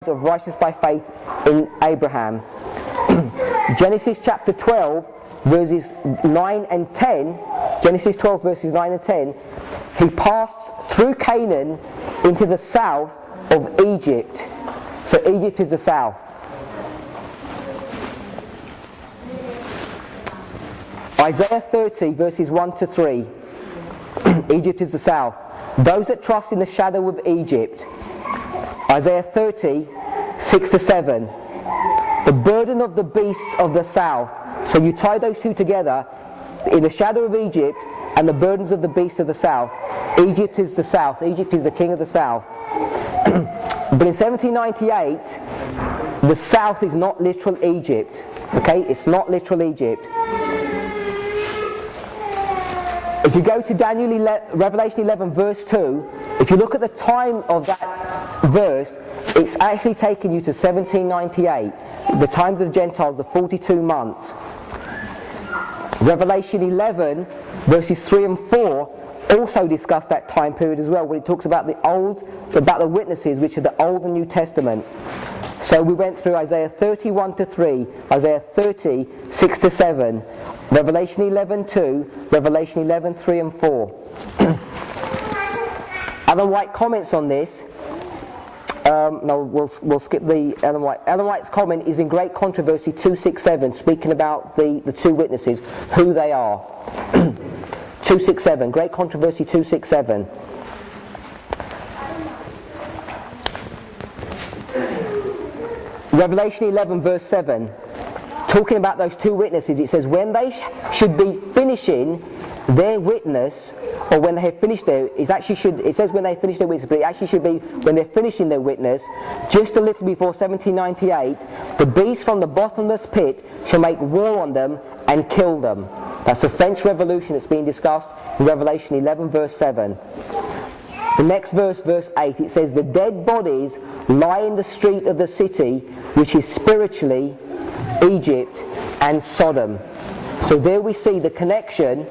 of righteousness by faith in Abraham. Genesis chapter 12 verses 9 and 10, Genesis 12 verses 9 and 10, he passed through Canaan into the south of Egypt. So Egypt is the south. Isaiah 30 verses 1 to 3, Egypt is the south. Those that trust in the shadow of Egypt. Isaiah 30, 6 to 7. The burden of the beasts of the south. So you tie those two together, in the shadow of Egypt and the burdens of the beasts of the south. Egypt is the south. Egypt is the king of the south. But in 1798, the south is not literal Egypt. Okay, it's not literal Egypt. If you go to Revelation 11 verse 2, if you look at the time of that verse, it's actually taken you to 1798, the times of the Gentiles, the 42 months. Revelation 11 verses 3 and 4 also discuss that time period as well, when it talks about the witnesses, which are the Old and New Testament. So we went through Isaiah 31 to 3, Isaiah 30, 6 to 7, Revelation 11 2, Revelation 11 3 and 4. Ellen White comments on this. No, we'll skip the Ellen White. Ellen White's comment is in Great Controversy 267, speaking about the two witnesses, who they are. 267, Great Controversy 267. Revelation 11 verse 7, talking about those two witnesses, it says when they should be finishing their witness, or when they have finished it says when they finish their witness, but it actually should be when they're finishing their witness, just a little before 1798, the beast from the bottomless pit shall make war on them and kill them. That's the French Revolution that's being discussed in Revelation 11 verse 7. The next verse, verse 8, it says, the dead bodies lie in the street of the city, which is spiritually Egypt and Sodom. So there we see the connection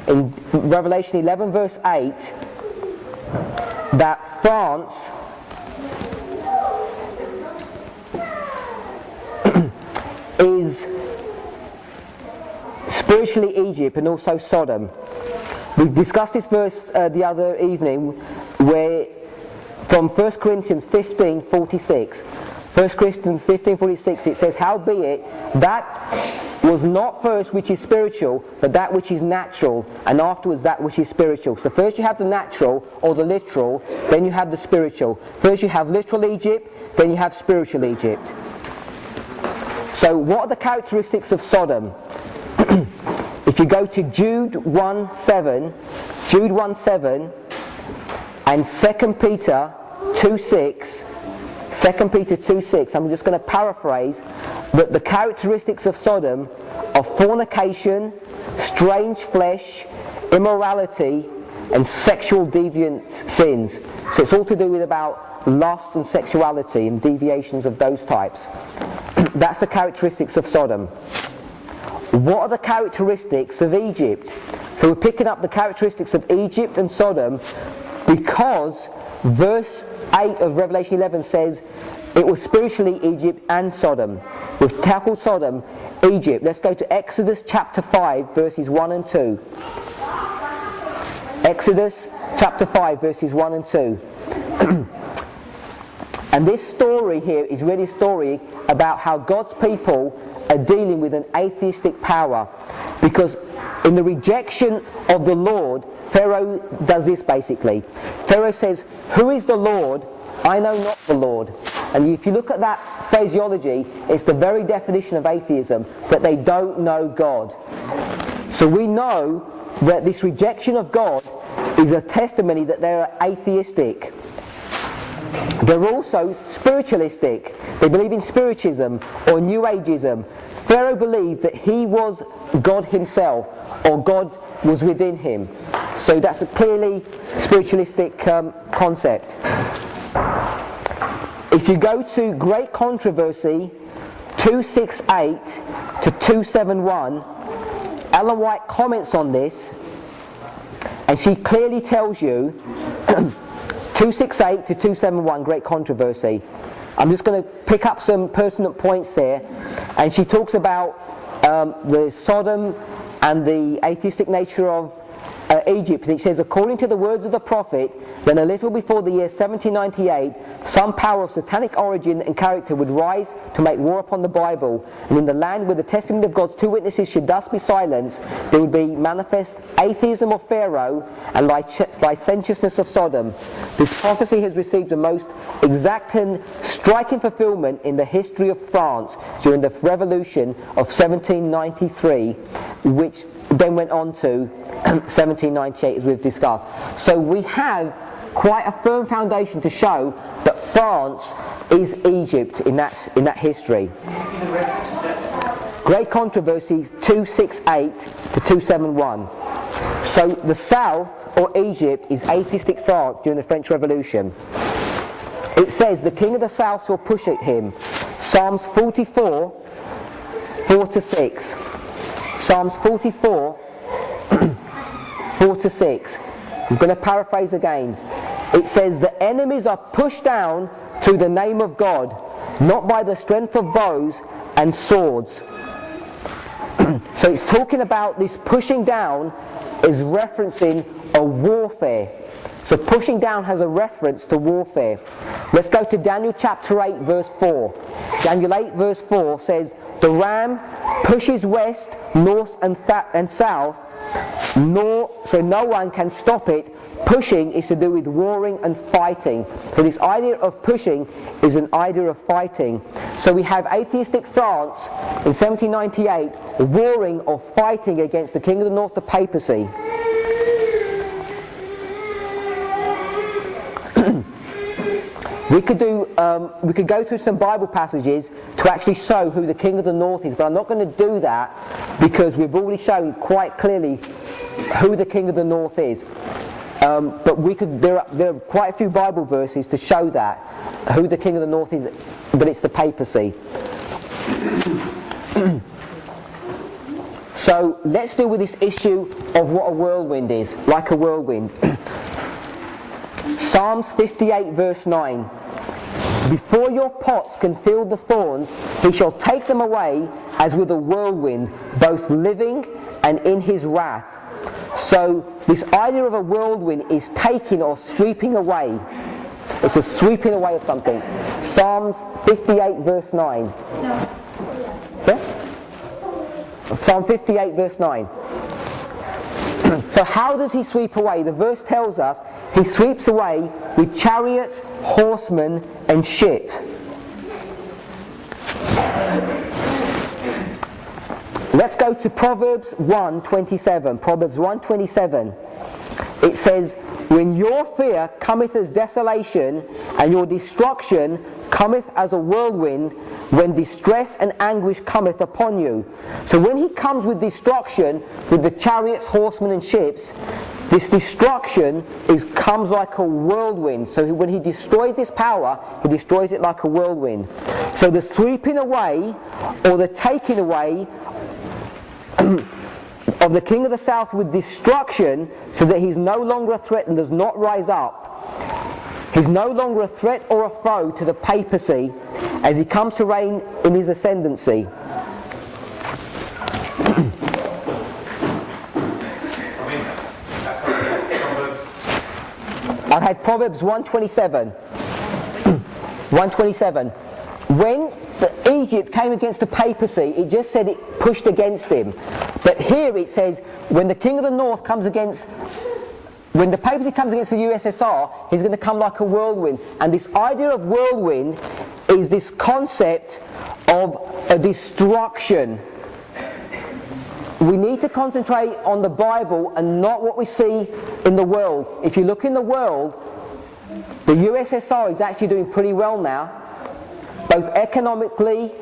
in Revelation 11 verse 8, that France is spiritually Egypt and also Sodom. We discussed this verse the other evening, where from 1 Corinthians 15:46. 1 Corinthians 15:46, it says, howbeit that was not first which is spiritual, but that which is natural, and afterwards that which is spiritual. So first you have the natural, or the literal, then you have the spiritual. First you have literal Egypt, then you have spiritual Egypt. So what are the characteristics of Sodom? If you go to Jude 1:7 and 2 Peter 2:6, 2 Peter 2:6, I'm just going to paraphrase, that the characteristics of Sodom are fornication, strange flesh, immorality, and sexual deviant sins. So it's all to do with about lust and sexuality and deviations of those types. That's the characteristics of Sodom. What are the characteristics of Egypt? So we're picking up the characteristics of Egypt and Sodom because verse 8 of Revelation 11 says it was spiritually Egypt and Sodom. We've tackled Sodom, Egypt. Let's go to Exodus chapter 5 verses 1 and 2. Exodus chapter 5 verses 1 and 2. And this story here is really a story about how God's people are dealing with an atheistic power, because in the rejection of the Lord, Pharaoh does this basically. Pharaoh says, who is the Lord? I know not the Lord. And if you look at that phraseology, it's the very definition of atheism, that they don't know God. So we know that this rejection of God is a testimony that they're atheistic. They're also spiritualistic. They believe in spiritism or New Ageism. Pharaoh believed that he was God himself, or God was within him. So that's a clearly spiritualistic concept. If you go to Great Controversy 268 to 271, Ellen White comments on this, and she clearly tells you 268 to 271, Great Controversy. I'm just going to pick up some pertinent points there. And she talks about the Sodom and the atheistic nature of Egypt. And it says, according to the words of the prophet, then a little before the year 1798, some power of satanic origin and character would rise to make war upon the Bible, and in the land where the testimony of God's two witnesses should thus be silenced, there would be manifest atheism of Pharaoh and licentiousness of Sodom. This prophecy has received the most exact and striking fulfillment in the history of France during the Revolution of 1793, which then went on to 1798, as we've discussed. So we have quite a firm foundation to show that France is Egypt in that history. Great Controversy 268 to 271. So the south, or Egypt, is atheistic France during the French Revolution. It says, the king of the south shall push at him. Psalms 44, 4 to 6. Psalms 44, 4 to 6. I'm going to paraphrase again. It says, the enemies are pushed down through the name of God, not by the strength of bows and swords. So it's talking about this pushing down is referencing a warfare. So pushing down has a reference to warfare. Let's go to Daniel chapter 8 verse 4. Daniel 8 verse 4 says, the ram pushes west, north and south, so no one can stop it. Pushing is to do with warring and fighting. So this idea of pushing is an idea of fighting. So we have atheistic France in 1798 warring or fighting against the king of the north, the papacy. We could go through some Bible passages to actually show who the king of the north is, but I'm not going to do that because we've already shown quite clearly who the king of the north is. But there are quite a few Bible verses to show that who the king of the north is, but it's the papacy. So let's deal with this issue of what a whirlwind is, like a whirlwind. Psalms 58 verse 9. Before your pots can fill the thorns, he shall take them away as with a whirlwind, both living and in his wrath. So this idea of a whirlwind is taking or sweeping away. It's a sweeping away of something. Psalms 58 verse 9. No. Yeah? Psalm 58 verse 9. So how does he sweep away? The verse tells us he sweeps away with chariots, horsemen, and ships. Let's go to Proverbs 1:27. Proverbs 1:27. It says, when your fear cometh as desolation, and your destruction cometh as a whirlwind, when distress and anguish cometh upon you. So when he comes with destruction, with the chariots, horsemen, and ships, this destruction comes like a whirlwind. So when he destroys this power, he destroys it like a whirlwind. So the sweeping away or the taking away of the king of the south with destruction, so that he's no longer a threat and does not rise up. He's no longer a threat or a foe to the papacy as he comes to reign in his ascendancy. I had Proverbs 1:27. 1:27. When Egypt came against the papacy, it just said it pushed against him. But here it says, when the king of the north comes against, when the papacy comes against the USSR, he's going to come like a whirlwind. And this idea of whirlwind is this concept of a destruction. We need to concentrate on the Bible and not what we see in the world. If you look in the world, the USSR is actually doing pretty well now, both economically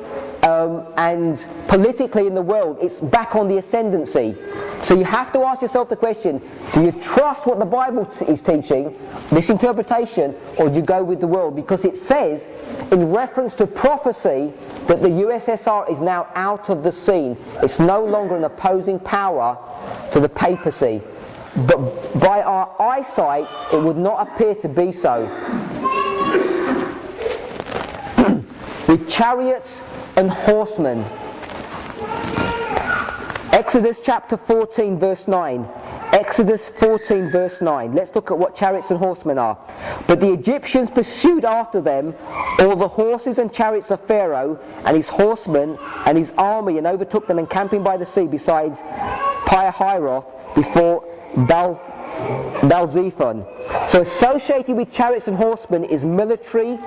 and politically in the world. It's back on the ascendancy. So you have to ask yourself the question, do you trust what the Bible is teaching, this interpretation, or do you go with the world? Because it says, in reference to prophecy, that the USSR is now out of the scene. It's no longer an opposing power to the papacy. But by our eyesight, it would not appear to be so. with chariots and horsemen. Exodus chapter 14 verse 9. Exodus 14 verse 9. Let's look at what chariots and horsemen are. But the Egyptians pursued after them all the horses and chariots of Pharaoh and his horsemen and his army, and overtook them encamping by the sea besides Pi-hahiroth before Baal-zephon. So associated with chariots and horsemen is military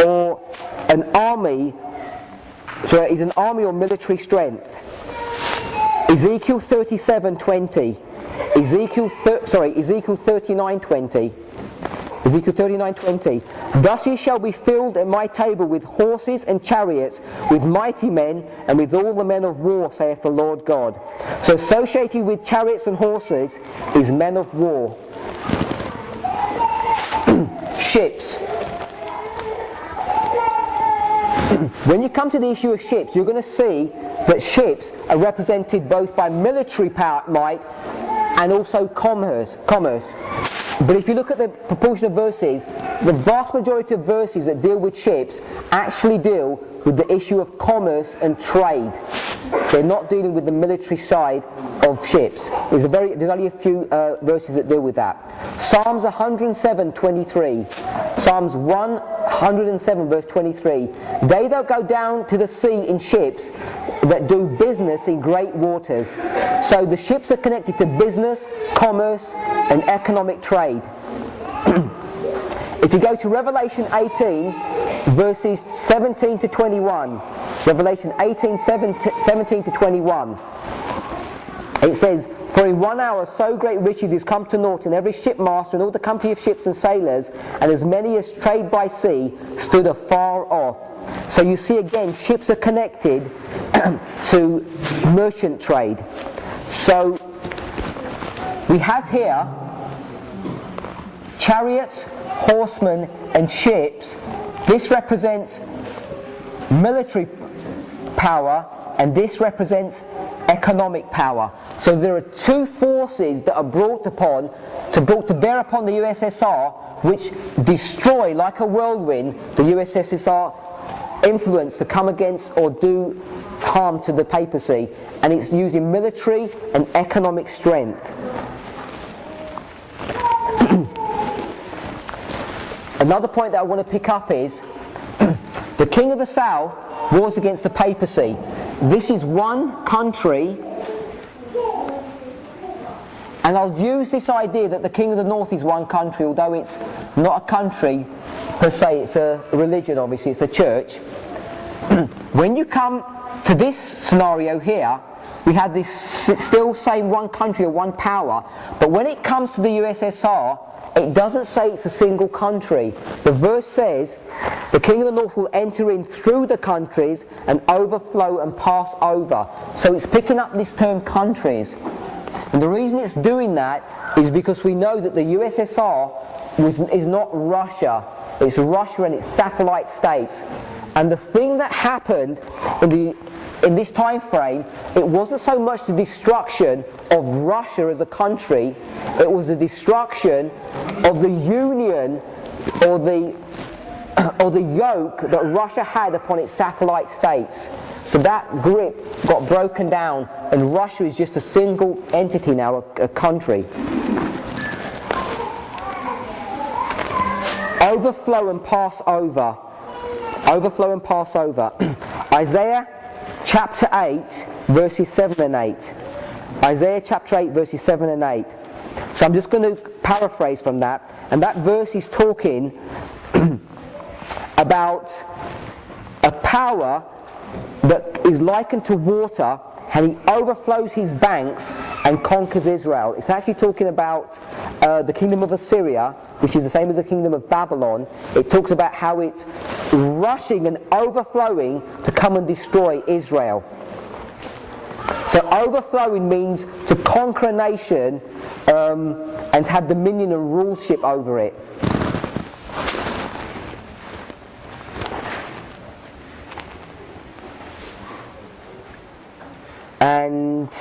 or an army. So it is an army or military strength. Ezekiel 37:20. Ezekiel 39:20. Ezekiel 39:20. Thus ye shall be filled at my table with horses and chariots, with mighty men, and with all the men of war, saith the Lord God. So associated with chariots and horses is men of war. Ships. When you come to the issue of ships, you're going to see that ships are represented both by military power, might, and also commerce. But if you look at the proportion of verses, the vast majority of verses that deal with ships actually deal with the issue of commerce and trade. They're not dealing with the military side of ships. There's only a few verses that deal with that. Psalms 107:23. Psalms 107 verse 23. They that go down to the sea in ships, that do business in great waters. So the ships are connected to business, commerce, and economic trade. If you go to Revelation 18, verses 17 to 21, Revelation 18, 17 to 21, it says, For in 1 hour so great riches is come to naught, and every shipmaster and all the company of ships and sailors, and as many as trade by sea, stood afar off. So you see again, ships are connected to merchant trade. So we have here chariots, horsemen, and ships. This represents military power, and this represents economic power. So there are two forces that are brought to bear upon the USSR, which destroy like a whirlwind the USSR influence to come against or do harm to the papacy, and it's using military and economic strength. Another point that I want to pick up is the King of the South wars against the papacy. This is one country, and I'll use this idea that the King of the North is one country, although it's not a country per se, it's a religion, obviously, it's a church. When you come to this scenario here, we have this still same one country or one power, but when it comes to the USSR, it doesn't say it's a single country. The verse says, the King of the North will enter in through the countries and overflow and pass over. So it's picking up this term countries. And the reason it's doing that is because we know that the USSR is not Russia. It's Russia and its satellite states. And the thing that happened in this time frame, it wasn't so much the destruction of Russia as a country, it was the destruction of the union or the yoke that Russia had upon its satellite states. So that grip got broken down, and Russia is just a single entity now, a country. Overflow and pass over. Overflow and pass over. Isaiah chapter 8 verses 7 and 8. Isaiah chapter 8 verses 7 and 8. So I'm just going to paraphrase from that, and that verse is talking about a power that is likened to water, and he overflows his banks and conquers Israel. It's actually talking about the kingdom of Assyria, which is the same as the kingdom of Babylon. It talks about how it's rushing and overflowing to come and destroy Israel. So overflowing means to conquer a nation and have dominion and ruleship over it. And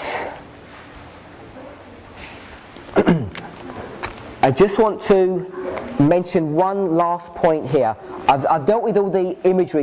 I just want to mention one last point here. I've dealt with all the imagery